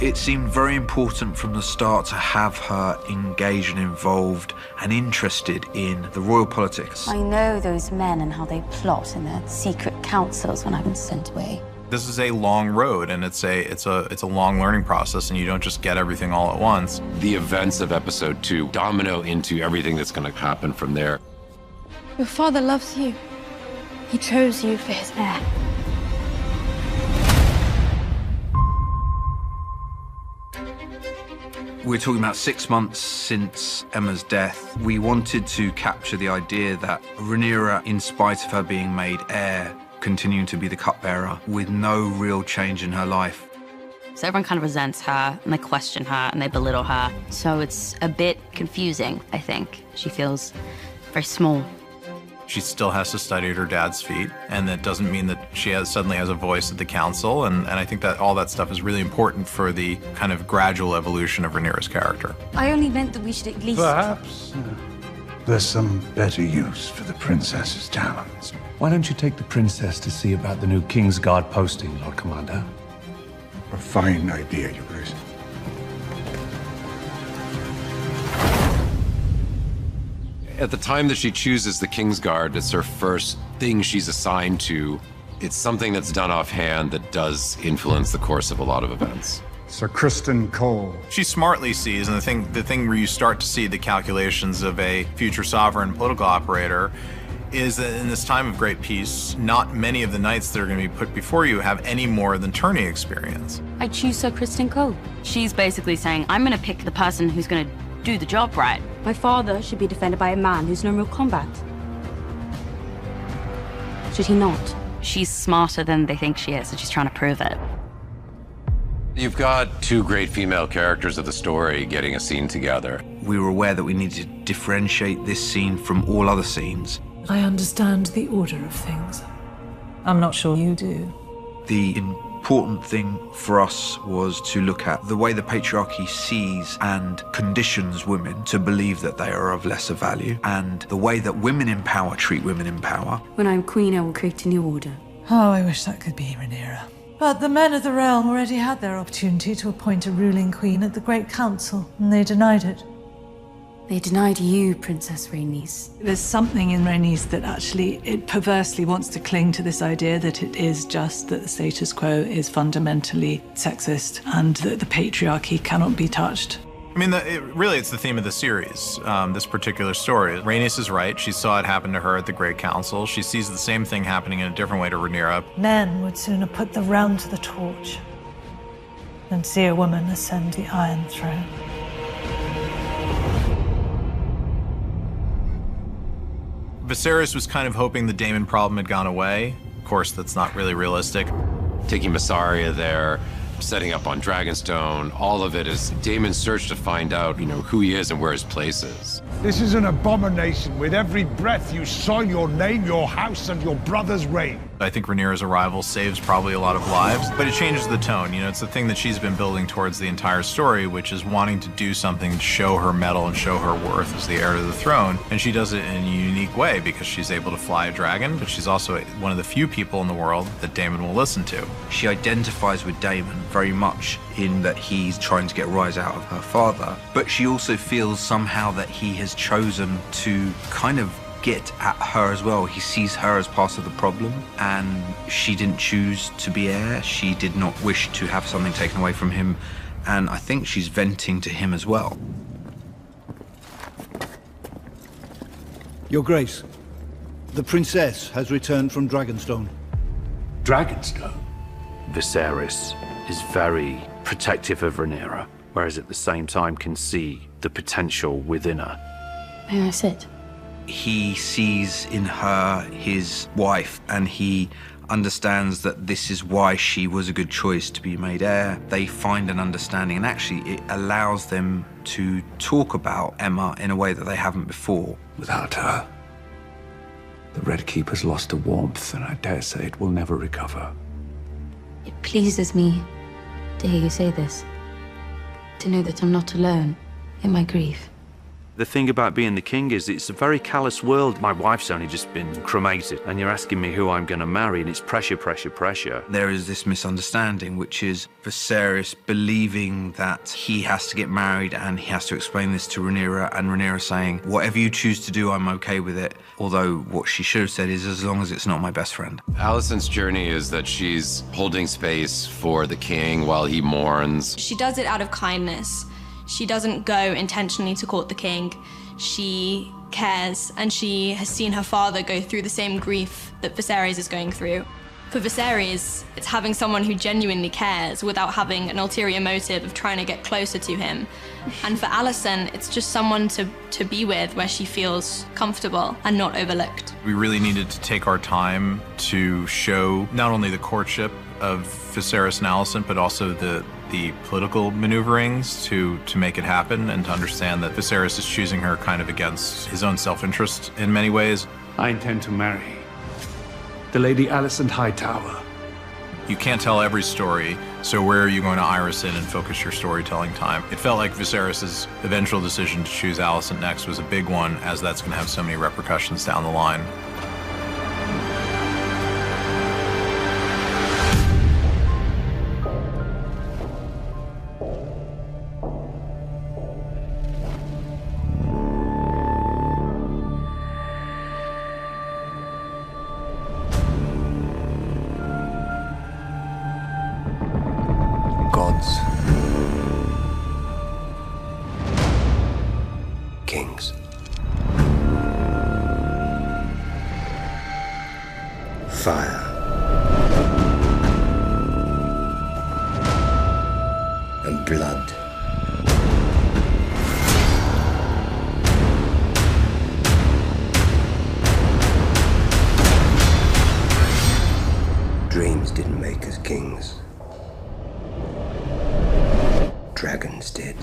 It seemed very important from the start to have her engaged and involved and interested in the royal politics. I know those men and how they plot in their secret councils when I've been sent away. This is a long road, and it's a long learning process, and you don't just get everything all at once. The events of episode 2 domino into everything that's going to happen from there. Your father loves you. He chose you for his heir. We're talking about 6 months since Emma's death. We wanted to capture the idea that Rhaenyra, in spite of her being made heir, continuing to be the cupbearer with no real change in her life. So everyone kind of resents her, and they question her, and they belittle her. So it's a bit confusing, I think. She feels very small. She still has to study at her dad's feet, and that doesn't mean that she suddenly has a voice at the council, and I think that all that stuff is really important for the kind of gradual evolution of Rhaenyra's character. I only meant that we should at least... Perhaps there's some better use for the princess's talents. Why don't you take the princess to see about the new Kingsguard posting, Lord Commander? A fine idea, Your Grace. At the time that she chooses the Kingsguard, it's her first thing she's assigned to. It's something that's done offhand that does influence the course of a lot of events. Sir Criston Cole. She smartly sees, and the thing where you start to see the calculations of a future sovereign political operator is that in this time of great peace, not many of the knights that are going to be put before you have any more than tourney experience. I choose Sir Criston Cole. She's basically saying, I'm going to pick the person who's going to do the job right. My father should be defended by a man who's known real combat. Should he not? She's smarter than they think she is, and she's trying to prove it. You've got 2 great female characters of the story getting a scene together. We were aware that we needed to differentiate this scene from all other scenes. I understand the order of things. I'm not sure you do. The important thing for us was to look at the way the patriarchy sees and conditions women to believe that they are of lesser value, and the way that women in power treat women in power. When I'm queen, I will create a new order. Oh, I wish that could be Rhaenyra. But the men of the realm already had their opportunity to appoint a ruling queen at the Great Council, and they denied it. They denied you, Princess Rhaenys. There's something in Rhaenys that actually, it perversely wants to cling to this idea that it is just that the status quo is fundamentally sexist and that the patriarchy cannot be touched. I mean, really, it's the theme of the series, this particular story. Rhaenys is right. She saw it happen to her at the Great Council. She sees the same thing happening in a different way to Rhaenyra. Men would sooner put the realm to the torch than see a woman ascend the Iron Throne. Viserys was kind of hoping the Daemon problem had gone away. Of course, that's not really realistic. Taking Massaria there, setting up on Dragonstone, all of it is Daemon's search to find out, who he is and where his place is. This is an abomination. With every breath you soil your name, your house, and your brother's reign. I think Rhaenyra's arrival saves probably a lot of lives, but it changes the tone. It's the thing that she's been building towards the entire story, which is wanting to do something to show her mettle and show her worth as the heir to the throne. And she does it in a unique way because she's able to fly a dragon, but she's also one of the few people in the world that Daemon will listen to. She identifies with Daemon very much in that he's trying to get rise out of her father, but she also feels somehow that he has chosen to kind of get at her as well. He sees her as part of the problem, and she didn't choose to be heir. She did not wish to have something taken away from him, and I think she's venting to him as well. Your Grace, the princess has returned from Dragonstone. Dragonstone? Viserys is very protective of Rhaenyra, whereas at the same time can see the potential within her. May I sit? He sees in her his wife, and he understands that this is why she was a good choice to be made heir. They find an understanding, and actually it allows them to talk about Emma in a way that they haven't before. Without her, the Red Keeper's lost a warmth, and I dare say it will never recover. It pleases me to hear you say this. To know that I'm not alone in my grief. The thing about being the king is it's a very callous world. My wife's only just been cremated, and you're asking me who I'm going to marry, and it's pressure, pressure, pressure. There is this misunderstanding, which is Viserys believing that he has to get married and he has to explain this to Rhaenyra, and Rhaenyra saying, whatever you choose to do, I'm okay with it. Although what she should have said is, as long as it's not my best friend. Alicent's journey is that she's holding space for the king while he mourns. She does it out of kindness. She doesn't go intentionally to court the king. She cares, and she has seen her father go through the same grief that Viserys is going through. For Viserys, it's having someone who genuinely cares without having an ulterior motive of trying to get closer to him. And for Alicent, it's just someone to be with where she feels comfortable and not overlooked. We really needed to take our time to show not only the courtship of Viserys and Alicent, but also the political maneuverings to make it happen, and to understand that Viserys is choosing her kind of against his own self-interest in many ways. I intend to marry the Lady Alicent Hightower. You can't tell every story, so where are you going to iris in and focus your storytelling time? It felt like Viserys' eventual decision to choose Alicent next was a big one, as that's going to have so many repercussions down the line. Gods. Kings. Fire. And blood. Dreams didn't make us kings. Dragons did.